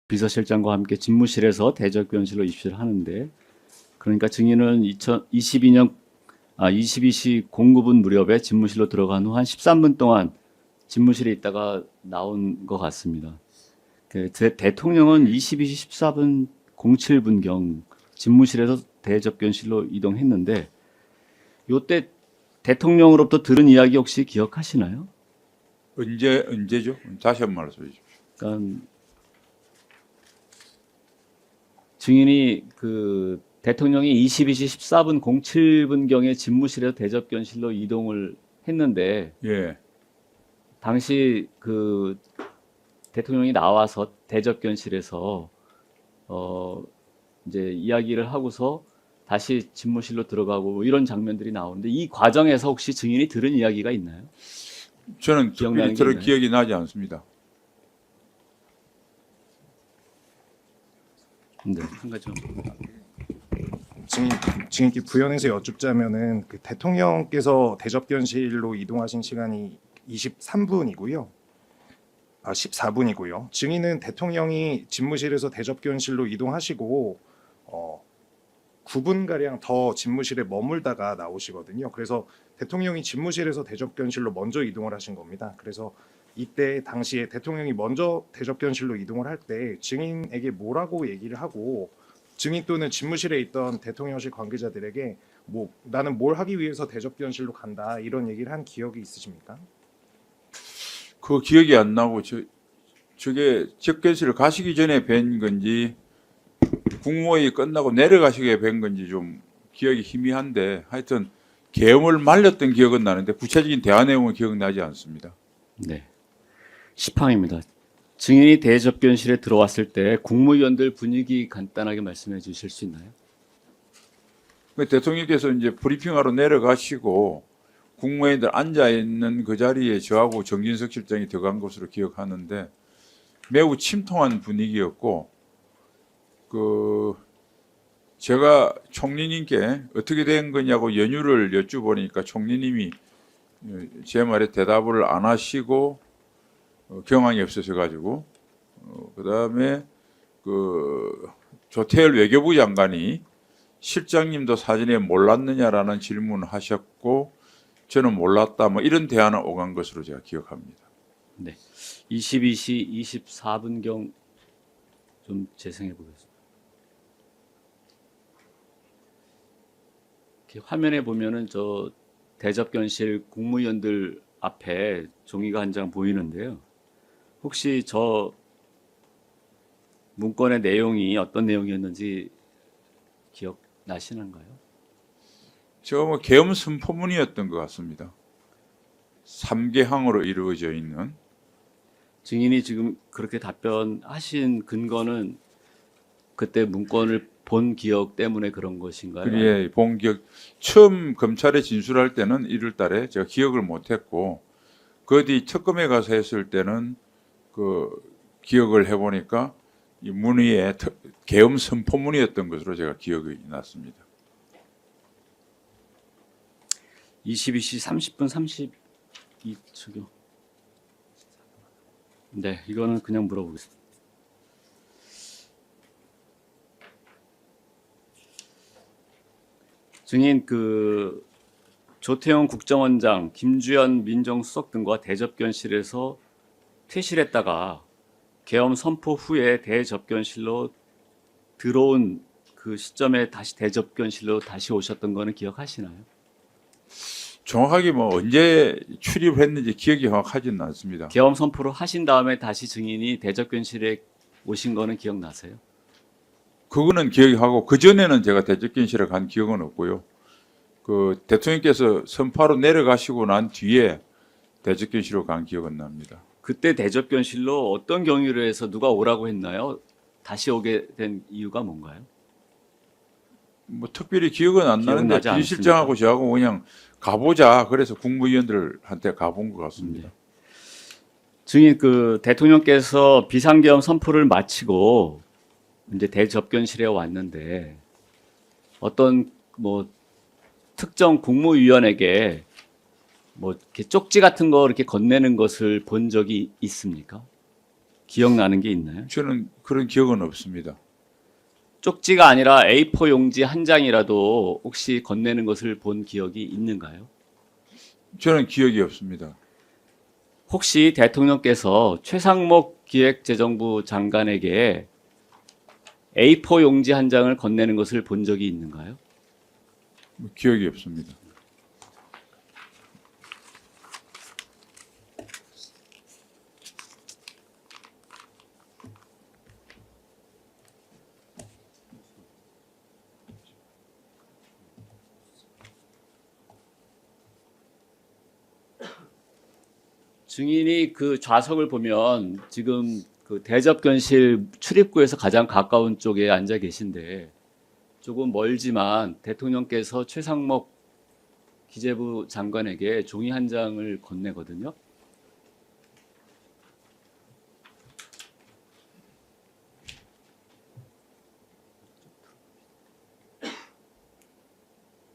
비서실장과 함께 집무실에서 대접견실로 입실을 하는데, 그러니까 증인은 22시 09분 무렵에 집무실로 들어간 후 한 13분 동안 집무실에 있다가 나온 것 같습니다. 대통령은 22시 14분 07분경 집무실에서 대접견실로 이동했는데, 이때 대통령으로부터 들은 이야기 혹시 기억하시나요? 언제죠? 다시 한 번 말씀해 주십시오. 그러니까 증인이 그 대통령이 22시 14분 07분경에 집무실에서 대접견실로 이동을 했는데, 예. 당시 그 대통령이 나와서 대접견실에서 이제 이야기를 하고서 다시 집무실로 들어가고 뭐 이런 장면들이 나오는데, 이 과정에서 혹시 증인이 들은 이야기가 있나요? 저는 기억나는 특별히 게 들은 있나요? 기억이 나지 않습니다. 네, 한 가지. 증인께 부연해서 여쭙자면은 그 대통령께서 대접견실로 이동하신 시간이 23분이고요. 14분이고요. 증인은 대통령이 집무실에서 대접견실로 이동하시고 9분 가량 더 집무실에 머물다가 나오시거든요. 그래서 대통령이 집무실에서 대접견실로 먼저 이동을 하신 겁니다. 그래서 이때 당시에 대통령이 먼저 대접견실로 이동을 할 때 증인에게 뭐라고 얘기를 하고, 증인 또는 집무실에 있던 대통령실 관계자들에게 뭐 나는 뭘 하기 위해서 대접견실로 간다 이런 얘기를 한 기억이 있으십니까? 그 기억이 안 나고 저게 접견실을 가시기 전에 뵌 건지 국무회의 끝나고 내려가시게 뵌 건지 좀 기억이 희미한데, 하여튼 계엄을 말렸던 기억은 나는데 구체적인 대화 내용은 기억나지 않습니다. 네. 시황입니다. 증인이 대접견실에 들어왔을 때 국무위원들 분위기 간단하게 말씀해 주실 수 있나요? 대통령께서 이제 브리핑하러 내려가시고 국무회의들 앉아 있는 그 자리에 저하고 정진석 실장이 들어간 것으로 기억하는데, 매우 침통한 분위기였고, 제가 총리님께 어떻게 된 거냐고 연유를 여쭈보니까 총리님이 제 말에 대답을 안 하시고 경황이 없으셔 가지고, 그다음에 조태열 외교부 장관이 실장님도 사전에 몰랐느냐라는 질문을 하셨고, 저는 몰랐다, 뭐 이런 대화는 오간 것으로 제가 기억합니다. 네. 22시 24분경 좀 재생해 보겠습니다. 이렇게 화면에 보면은 저 대접견실 국무위원들 앞에 종이가 한 장 보이는데요. 혹시 저 문건의 내용이 어떤 내용이었는지 기억나시는가요? 저 뭐 계엄 선포문이었던 것 같습니다. 3개항으로 이루어져 있는. 증인이 지금 그렇게 답변하신 근거는 그때 문건을 본 기억 때문에 그런 것인가요? 그게 본 기억, 처음 검찰에 진술할 때는 1월 달에 제가 기억을 못했고, 그 뒤 특검에 가서 했을 때는 그 기억을 해보니까 이 문의의 계엄 선포문이었던 것으로 제가 기억이 났습니다. 22시 30분 32초요. 네, 이거는 그냥 물어보겠습니다. 증인 조태영 국정원장, 김주현 민정수석 등과 대접견실에서 퇴실했다가 계엄 선포 후에 대접견실로 들어온 그 시점에 다시 대접견실로 다시 오셨던 거는 기억하시나요? 정확하게 뭐 언제 출입했는지 기억이 정확하지는 않습니다. 계엄 선포를 하신 다음에 다시 증인이 대접견실에 오신 거는 기억나세요? 그거는 기억이 하고, 그 전에는 제가 대접견실에 간 기억은 없고요. 그 대통령께서 선파로 내려가시고 난 뒤에 대접견실로 간 기억은 납니다. 그때 대접견실로 어떤 경위로 해서 누가 오라고 했나요? 다시 오게 된 이유가 뭔가요? 뭐 특별히 기억은 안 나는데 기억나지 비서실장하고 저하고 그냥 가보자, 그래서 국무위원들한테 가본 것 같습니다. 증인 대통령께서 비상계엄 선포를 마치고 이제 대접견실에 왔는데 어떤 뭐 특정 국무위원에게 뭐 이렇게 쪽지 같은 거 이렇게 건네는 것을 본 적이 있습니까? 기억나는 게 있나요? 저는 그런 기억은 없습니다. 쪽지가 아니라 A4 용지 한 장이라도 혹시 건네는 것을 본 기억이 있는가요? 저는 기억이 없습니다. 혹시 대통령께서 최상목 기획재정부 장관에게 A4 용지 한 장을 건네는 것을 본 적이 있는가요? 기억이 없습니다. 증인이 그 좌석을 보면 지금 그 대접견실 출입구에서 가장 가까운 쪽에 앉아 계신데 조금 멀지만 대통령께서 최상목 기재부 장관에게 종이 한 장을 건네거든요.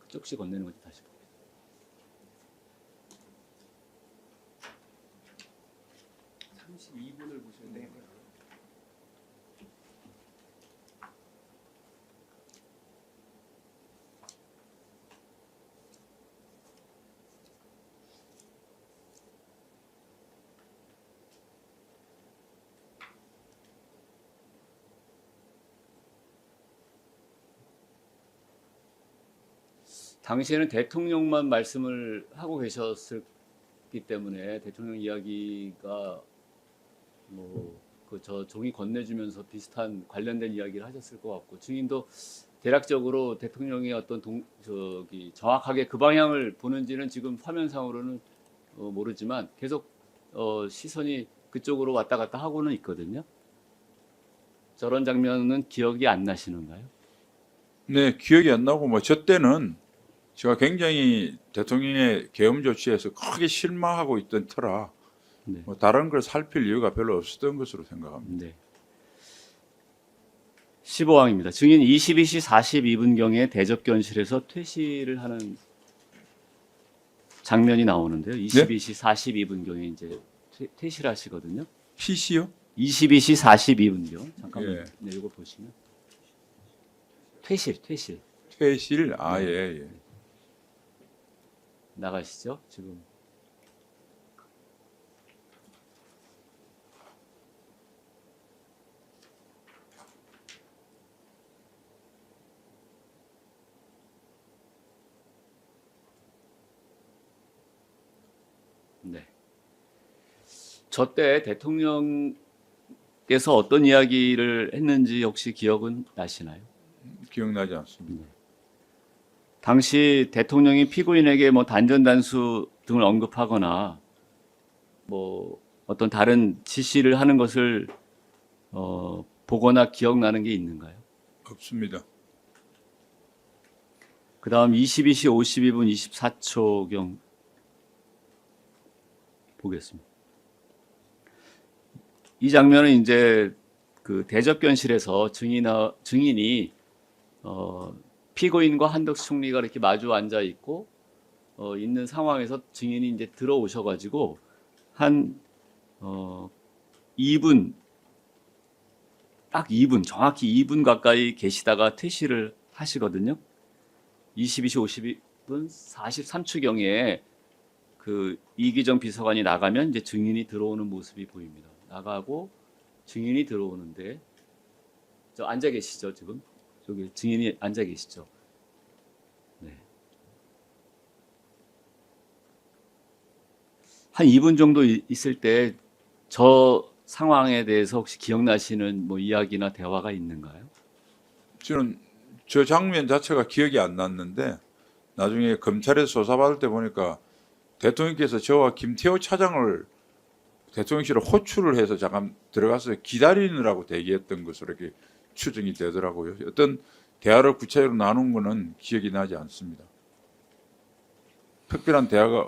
쪽지 건네는 건지 다시 보겠습니다. 당시에는 대통령만 말씀을 하고 계셨기 때문에 대통령 이야기가 뭐 그 저 종이 건네주면서 비슷한 관련된 이야기를 하셨을 것 같고 증인도 대략적으로 대통령이 어떤 정확하게 그 방향을 보는지는 지금 화면상으로는 모르지만 계속 시선이 그쪽으로 왔다 갔다 하고는 있거든요. 저런 장면은 기억이 안 나시는가요? 네, 기억이 안 나고 뭐 저 때는 제가 굉장히 대통령의 계엄 조치에서 크게 실망하고 있던 터라 네. 뭐 다른 걸 살필 이유가 별로 없었던 것으로 생각합니다. 네. 15항입니다. 증인 22시 42분경에 대접견실에서 퇴실을 하는 장면이 나오는데요. 22시 42분경에 이제 퇴실하시거든요. PC요? 22시 42분경. 잠깐만 예. 네, 이거 보시면 퇴실 퇴실? 아, 예, 예. 나가시죠. 지금 네. 저 때 대통령께서 어떤 이야기를 했는지 혹시 기억은 나시나요? 기억나지 않습니다. 당시 대통령이 피고인에게 뭐 단전단수 등을 언급하거나 뭐 어떤 다른 지시를 하는 것을 보거나 기억나는 게 있는가요? 없습니다. 그다음 22시 52분 24초경 보겠습니다. 이 장면은 이제 그 대접견실에서 증인이 피고인과 한덕수 총리가 이렇게 마주 앉아 있고 있는 상황에서 증인이 이제 들어오셔가지고 한 2분 딱 2분 정확히 2분 가까이 계시다가 퇴실을 하시거든요. 22시 52분 43초경에 그 이기정 비서관이 나가면 이제 증인이 들어오는 모습이 보입니다. 나가고 증인이 들어오는데 저 앉아 계시죠 지금? 저기 증인이 앉아 계시죠. 네. 한 2분 정도 있을 때 저 상황에 대해서 혹시 기억나시는 뭐 이야기나 대화가 있는가요? 저는 저 장면 자체가 기억이 안 났는데 나중에 검찰에서 조사받을 때 보니까 대통령께서 저와 김태호 차장을 대통령실에 호출을 해서 잠깐 들어가서 기다리느라고 대기했던 것으로 이렇게 추정이 되더라고요. 어떤 대화를 구체적으로 나눈 거는 기억이 나지 않습니다. 특별한 대화가